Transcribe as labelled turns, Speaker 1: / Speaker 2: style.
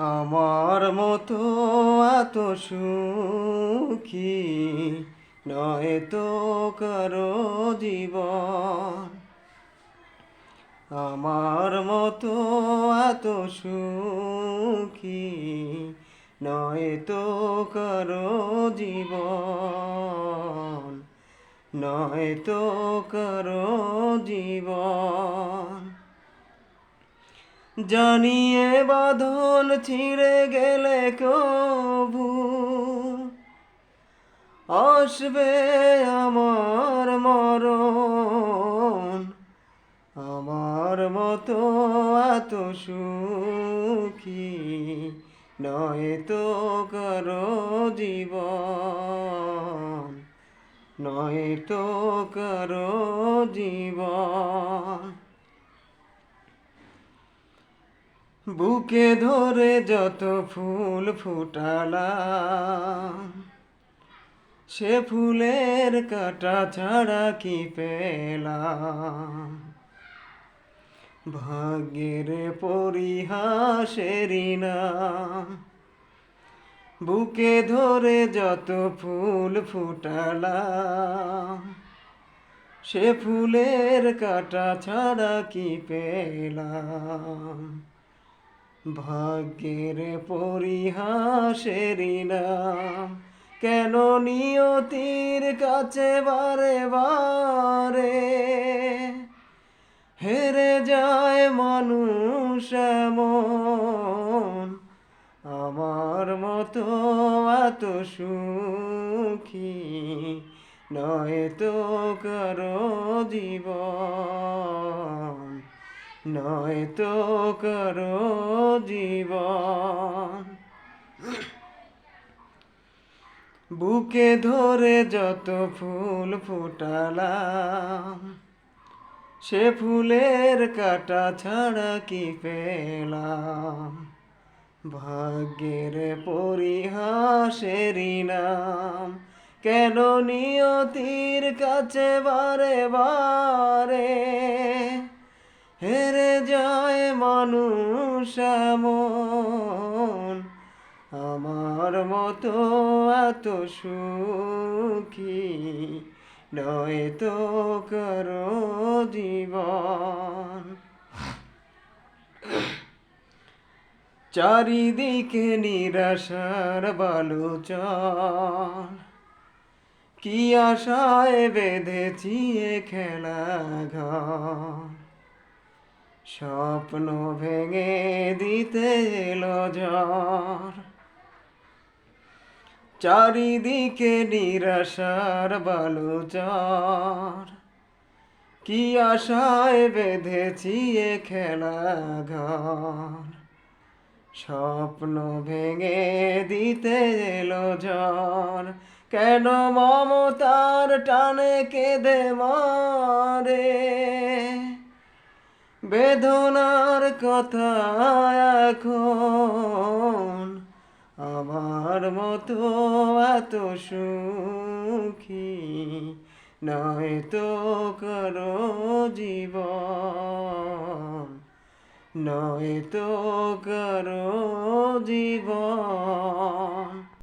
Speaker 1: আমার মতো এত সুখী নয় তো কারো জীবন। আমার মতো এত সুখী নয় তো কারো জীবন, নয় তো কারো জীবন। জানিয়ে বাঁধন ছিঁড়ে গেলে কবু আসবে আমার মরণ। আমার মতো এত সুখী নয় তো কারো জীবন, নয় তো কারো জীবন। বুকে ধরে যত ফুল ফুটালাম, সে ফুলের কাঁটা ছাড়া কি পেলাম। ভাগ্যের পরিহাসেরই নাম। বুকে ধরে যত ফুল ফুটালাম, সে ফুলের কাঁটা ছাড়া কি পেলাম। ভাগ্যের পরিহাসেরই নাম। কেন নিয়তির কাছে বারে বারে হেরে যায় মানুষ এমন। আমার মতো এত সুখী নয় তো কারো জীবন, নয় তো কারো জীবন। বুকে ধরে যত ফুল ফুটালাম, সে ফুলের কাঁটা ছাড়া কি পেলাম। ভাগ্যের পরিহাসেরই নাম। কেন নিয়তির কাছে বারে বারে হেরে যায় মানুষ এমন। আমার মতো এত সুখী নয় তো কারো জীবন। চারিদিকে নিরাশার বালুচর, কি আশায় বেঁধেছি এ খেলা ঘর। স্বপ্ন ভেঙে দিতে এলো ঝড়। চারিদিকে নিরাশার বালুচর, কি আশায় বেঁধেছি এ খেলা ঘর। স্বপ্ন ভেঙে দিতে এলো ঝড়। কেন মমতার টানে কেঁদে মরে, বেদনার কথা এখন। আমার মতো এত সুখী নয় তো কারো জীবন, নয় তো কারো জীবন।